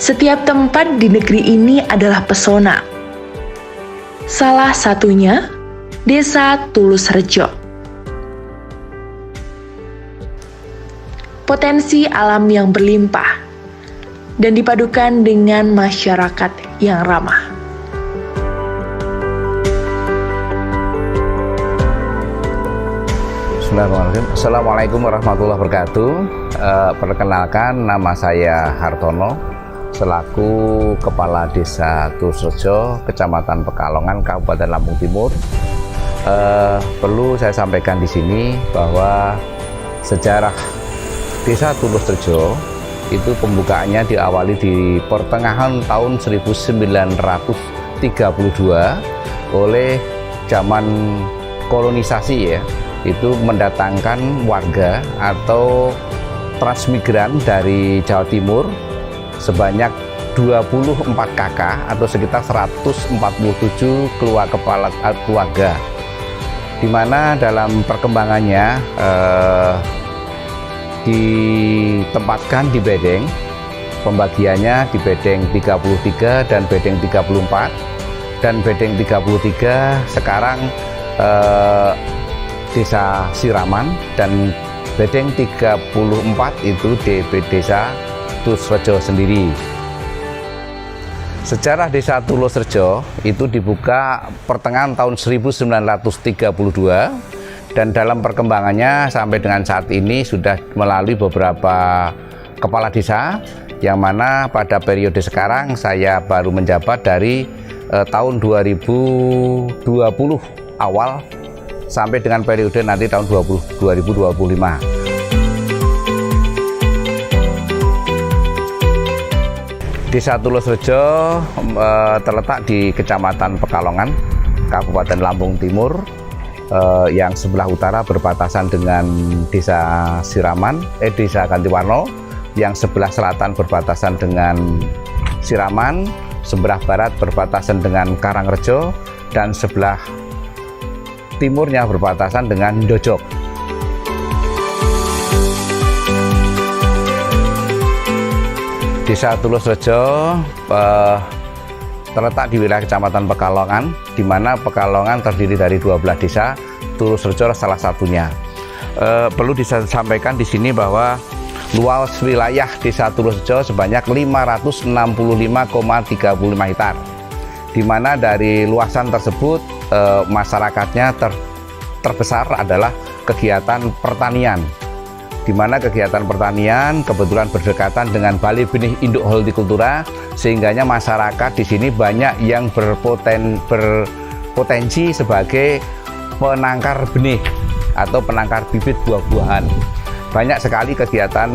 Setiap tempat di negeri ini adalah pesona. Salah satunya, Desa Tulus Rejo. Potensi alam yang berlimpah dan dipadukan dengan masyarakat yang ramah. Bismillahirrahmanirrahim. Assalamualaikum warahmatullahi wabarakatuh. Perkenalkan, nama saya Hartono selaku Kepala Desa Tulus Rejo, Kecamatan Pekalongan, Kabupaten Lampung Timur. Perlu saya sampaikan di sini bahwa sejarah Desa Tulus Rejo itu pembukaannya diawali di pertengahan tahun 1932 oleh zaman kolonisasi ya. Itu mendatangkan warga atau transmigran dari Jawa Timur sebanyak 24 kakak atau sekitar 147 keluarga, di mana dalam perkembangannya ditempatkan di bedeng. Pembagiannya di bedeng 33 dan bedeng 34, dan bedeng 33 sekarang Desa Siraman, dan bedeng 34 itu di Desa Tulus Rejo sendiri. Sejarah Desa Tulus Rejo itu dibuka pertengahan tahun 1932, dan dalam perkembangannya sampai dengan saat ini sudah melalui beberapa kepala desa, yang mana pada periode sekarang saya baru menjabat dari tahun 2020 awal sampai dengan periode nanti tahun 2025. Desa Tulus Rejo terletak di Kecamatan Pekalongan, Kabupaten Lampung Timur, yang sebelah utara berbatasan dengan Desa Siraman, Desa Gantiwarno, yang sebelah selatan berbatasan dengan Siraman, sebelah barat berbatasan dengan Karangrejo, dan sebelah timurnya berbatasan dengan Dojok. Desa Tulus Rejo terletak di wilayah Kecamatan Pekalongan, di mana Pekalongan terdiri dari 12 desa, Tulus Rejo salah satunya. Perlu disampaikan di sini bahwa luas wilayah Desa Tulus Rejo sebanyak 565,35 hektar, di mana dari luasan tersebut masyarakatnya terbesar adalah kegiatan pertanian, di mana kegiatan pertanian kebetulan berdekatan dengan Balai Benih Induk Hortikultura, sehingganya masyarakat di sini banyak yang berpotensi sebagai penangkar benih atau penangkar bibit buah-buahan. Banyak sekali kegiatan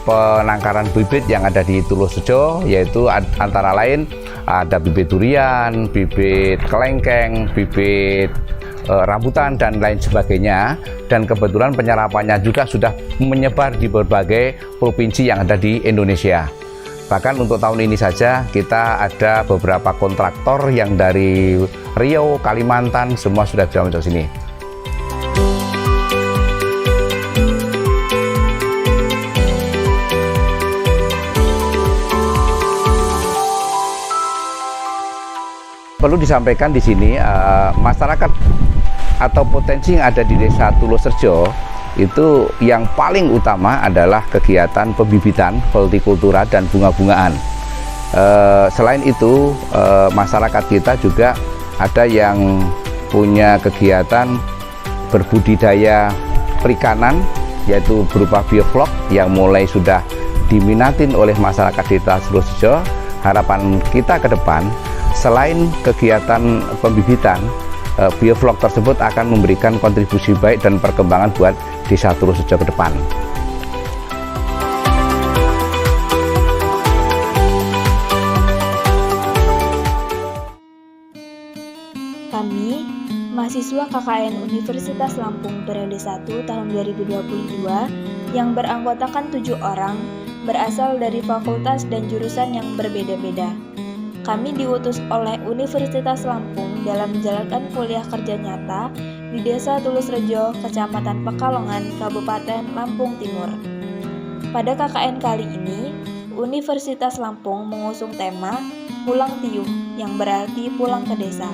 penangkaran bibit yang ada di Tulus Rejo, yaitu antara lain ada bibit durian, bibit kelengkeng, bibit rambutan, dan lain sebagainya. Dan kebetulan penyerapannya juga sudah menyebar di berbagai provinsi yang ada di Indonesia. Bahkan untuk tahun ini saja kita ada beberapa kontraktor yang dari Riau, Kalimantan, semua sudah bisa masuk sini. Perlu disampaikan di sini, masyarakat atau potensi yang ada di Desa Tulus Rejo itu yang paling utama adalah kegiatan pembibitan, hortikultura, dan bunga-bungaan. Selain itu, masyarakat kita juga ada yang punya kegiatan berbudidaya perikanan, yaitu berupa bioflok yang mulai sudah diminatin oleh masyarakat Desa Tulus Rejo. Harapan kita ke depan, selain kegiatan pembibitan, bioflok tersebut akan memberikan kontribusi baik dan perkembangan buat Desa Tulus Rejo ke depan. Kami, mahasiswa KKN Universitas Lampung periode 1 tahun 2022 yang beranggotakan 7 orang, berasal dari fakultas dan jurusan yang berbeda-beda. Kami diutus oleh Universitas Lampung dalam menjalankan kuliah kerja nyata di Desa Tulus Rejo, Kecamatan Pekalongan, Kabupaten Lampung Timur. Pada KKN kali ini, Universitas Lampung mengusung tema Pulang Tiuh, yang berarti pulang ke desa.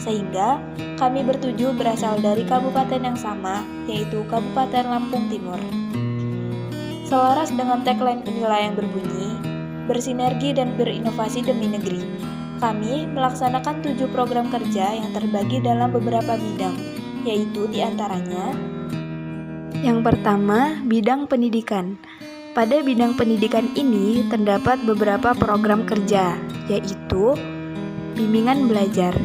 Sehingga kami bertujuh berasal dari kabupaten yang sama, yaitu Kabupaten Lampung Timur. Selaras dengan tagline inilah yang berbunyi, bersinergi dan berinovasi demi negeri. Kami melaksanakan 7 program kerja yang terbagi dalam beberapa bidang, yaitu diantaranya: yang pertama, bidang pendidikan. Pada bidang pendidikan ini terdapat beberapa program kerja, yaitu bimbingan belajar.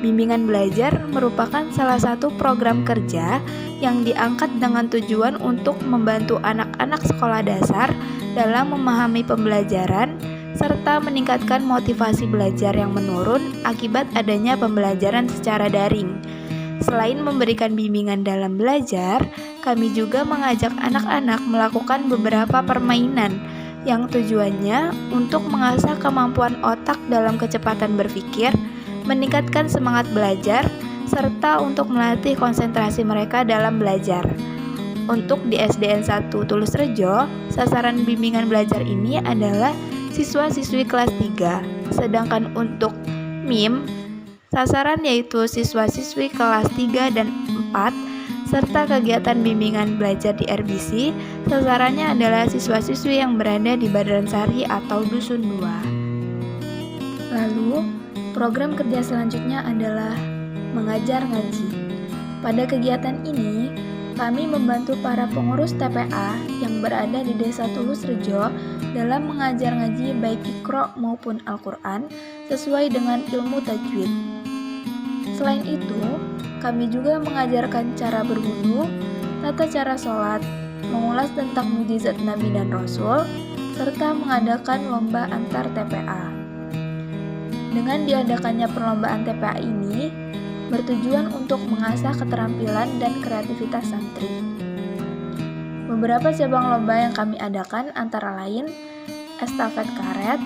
Bimbingan belajar merupakan salah satu program kerja yang diangkat dengan tujuan untuk membantu anak-anak sekolah dasar dalam memahami pembelajaran serta meningkatkan motivasi belajar yang menurun akibat adanya pembelajaran secara daring. Selain memberikan bimbingan dalam belajar, kami juga mengajak anak-anak melakukan beberapa permainan yang tujuannya untuk mengasah kemampuan otak dalam kecepatan berpikir, meningkatkan semangat belajar, serta untuk melatih konsentrasi mereka dalam belajar. Untuk di SDN 1 Tulus Rejo, sasaran bimbingan belajar ini adalah siswa-siswi kelas 3, sedangkan untuk MIM, sasaran yaitu siswa-siswi kelas 3 dan 4, serta kegiatan bimbingan belajar di RBC, sasarannya adalah siswa-siswi yang berada di Badransari atau Dusun 2. Lalu, program kerja selanjutnya adalah mengajar ngaji. Pada kegiatan ini, kami membantu para pengurus TPA yang berada di Desa Tulus Rejo dalam mengajar ngaji baik Iqra maupun Al-Quran sesuai dengan ilmu tajwid. Selain itu, kami juga mengajarkan cara berwudu, tata cara sholat, mengulas tentang mukjizat Nabi dan Rasul, serta mengadakan lomba antar TPA. Dengan diadakannya perlombaan TPA ini, bertujuan untuk mengasah keterampilan dan kreativitas santri. Beberapa cabang lomba yang kami adakan antara lain estafet karet,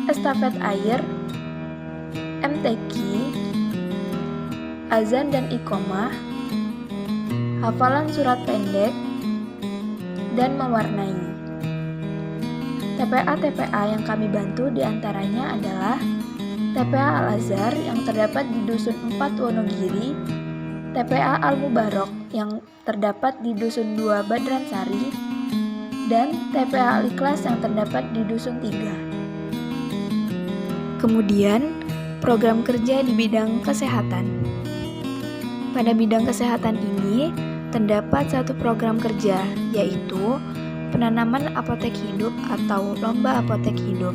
estafet air, MTQ, azan dan iqomah, hafalan surat pendek, dan mewarnai. TPA-TPA yang kami bantu diantaranya adalah TPA Al-Azhar yang terdapat di Dusun 4 Wonogiri, TPA Al-Mubarok yang terdapat di Dusun 2 Badransari, dan TPA Al-Ikhlas yang terdapat di Dusun 3. Kemudian, program kerja di bidang kesehatan. Pada bidang kesehatan ini, terdapat satu program kerja, yaitu penanaman apotek hidup atau lomba apotek hidup.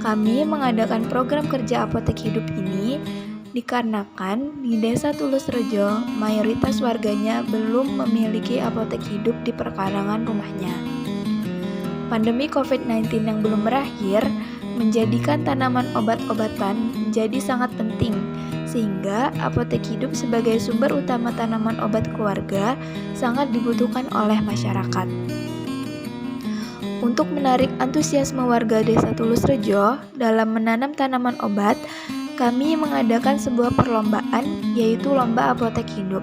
Kami mengadakan program kerja apotek hidup ini dikarenakan di Desa Tulus Rejo mayoritas warganya belum memiliki apotek hidup di perkarangan rumahnya. Pandemi COVID-19 yang belum berakhir menjadikan tanaman obat-obatan menjadi sangat penting, sehingga apotek hidup sebagai sumber utama tanaman obat keluarga sangat dibutuhkan oleh masyarakat. Untuk menarik antusiasme warga Desa Tulus Rejo dalam menanam tanaman obat, kami mengadakan sebuah perlombaan, yaitu lomba apotek hidup.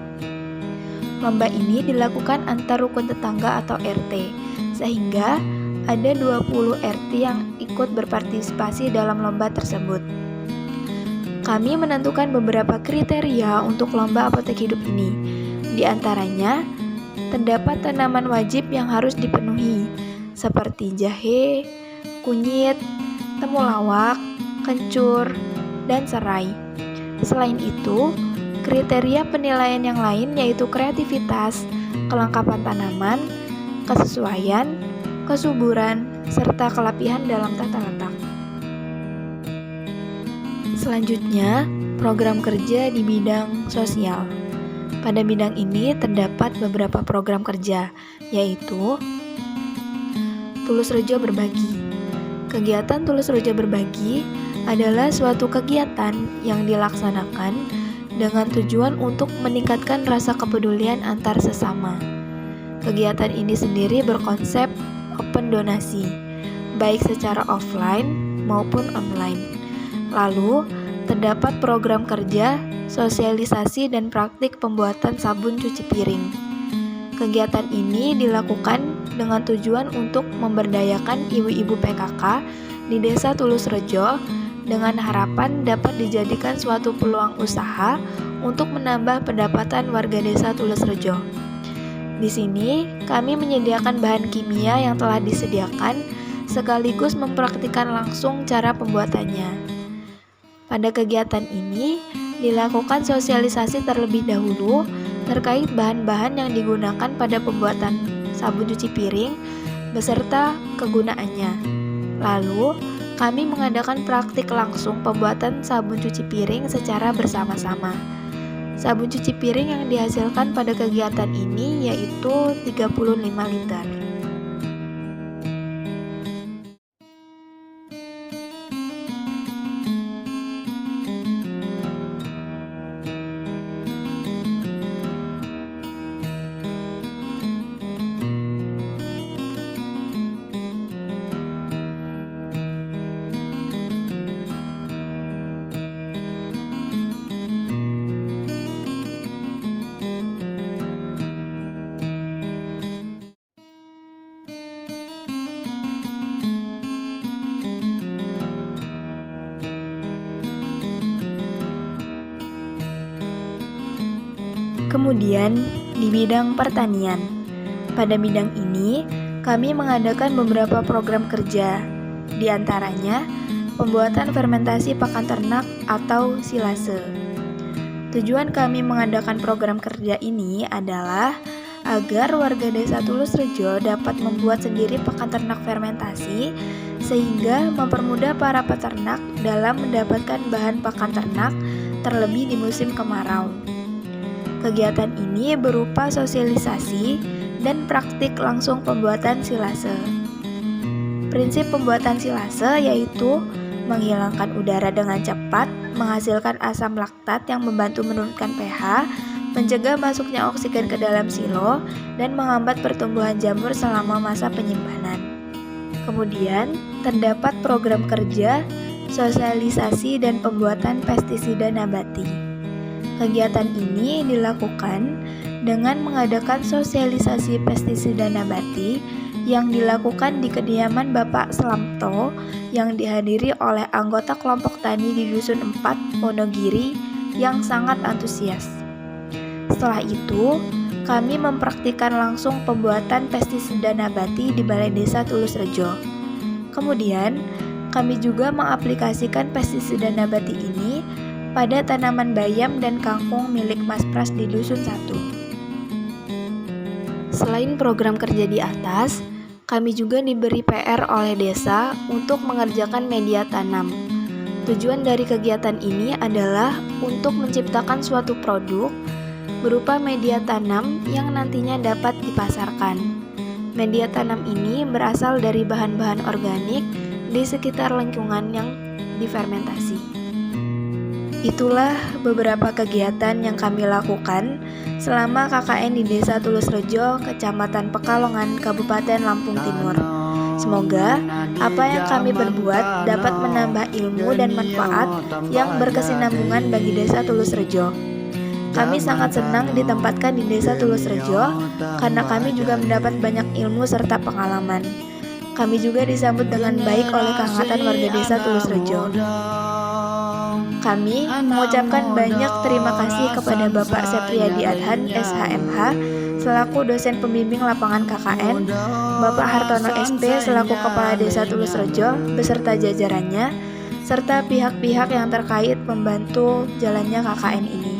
Lomba ini dilakukan antar rukun tetangga atau RT, sehingga ada 20 RT yang ikut berpartisipasi dalam lomba tersebut. Kami menentukan beberapa kriteria untuk lomba apotek hidup ini. Di antaranya, terdapat tanaman wajib yang harus dipenuhi, seperti jahe, kunyit, temulawak, kencur, dan serai. Selain itu, kriteria penilaian yang lain yaitu kreativitas, kelengkapan tanaman, kesesuaian, kesuburan, serta kelapihan dalam tata letak. Selanjutnya, program kerja di bidang sosial. Pada bidang ini terdapat beberapa program kerja, yaitu Tulus Rejo Berbagi. Kegiatan Tulus Rejo Berbagi adalah suatu kegiatan yang dilaksanakan dengan tujuan untuk meningkatkan rasa kepedulian antar sesama. Kegiatan ini sendiri berkonsep open donasi, baik secara offline maupun online. Lalu, terdapat program kerja, sosialisasi, dan praktik pembuatan sabun cuci piring. Kegiatan ini dilakukan dengan tujuan untuk memberdayakan ibu-ibu PKK di Desa Tulus Rejo dengan harapan dapat dijadikan suatu peluang usaha untuk menambah pendapatan warga Desa Tulus Rejo. Di sini, kami menyediakan bahan kimia yang telah disediakan sekaligus mempraktikkan langsung cara pembuatannya. Pada kegiatan ini, dilakukan sosialisasi terlebih dahulu terkait bahan-bahan yang digunakan pada pembuatan sabun cuci piring beserta kegunaannya. Lalu, kami mengadakan praktik langsung pembuatan sabun cuci piring secara bersama-sama. Sabun cuci piring yang dihasilkan pada kegiatan ini yaitu 35 liter. Kemudian, di bidang pertanian. Pada bidang ini, kami mengadakan beberapa program kerja, di antaranya pembuatan fermentasi pakan ternak atau silase. Tujuan kami mengadakan program kerja ini adalah agar warga Desa Tulus Rejo dapat membuat sendiri pakan ternak fermentasi sehingga mempermudah para peternak dalam mendapatkan bahan pakan ternak terlebih di musim kemarau. Kegiatan ini berupa sosialisasi dan praktik langsung pembuatan silase. Prinsip pembuatan silase yaitu menghilangkan udara dengan cepat, menghasilkan asam laktat yang membantu menurunkan pH, mencegah masuknya oksigen ke dalam silo, dan menghambat pertumbuhan jamur selama masa penyimpanan. Kemudian, terdapat program kerja, sosialisasi, dan pembuatan pestisida nabati. Kegiatan ini dilakukan dengan mengadakan sosialisasi pestisida nabati yang dilakukan di kediaman Bapak Slamto yang dihadiri oleh anggota kelompok tani di Dusun 4, Wonogiri yang sangat antusias. Setelah itu, kami mempraktikkan langsung pembuatan pestisida nabati di Balai Desa Tulus Rejo. Kemudian, kami juga mengaplikasikan pestisida nabati ini pada tanaman bayam dan kangkung milik Mas Pras di Dusun 1. Selain program kerja di atas, kami juga diberi PR oleh desa untuk mengerjakan media tanam. Tujuan dari kegiatan ini adalah untuk menciptakan suatu produk berupa media tanam yang nantinya dapat dipasarkan. Media tanam ini berasal dari bahan-bahan organik di sekitar lingkungan yang difermentasi. Itulah beberapa kegiatan yang kami lakukan selama KKN di Desa Tulus Rejo, Kecamatan Pekalongan, Kabupaten Lampung Timur. Semoga apa yang kami berbuat dapat menambah ilmu dan manfaat yang berkesinambungan bagi Desa Tulus Rejo. Kami sangat senang ditempatkan di Desa Tulus Rejo karena kami juga mendapat banyak ilmu serta pengalaman. Kami juga disambut dengan baik oleh kehangatan warga Desa Tulus Rejo. Kami mengucapkan banyak terima kasih kepada Bapak Sepriyadi Adhan, SHMH, selaku dosen pembimbing lapangan KKN, Bapak Hartono SP selaku Kepala Desa Tulus Rejo beserta jajarannya, serta pihak-pihak yang terkait membantu jalannya KKN ini.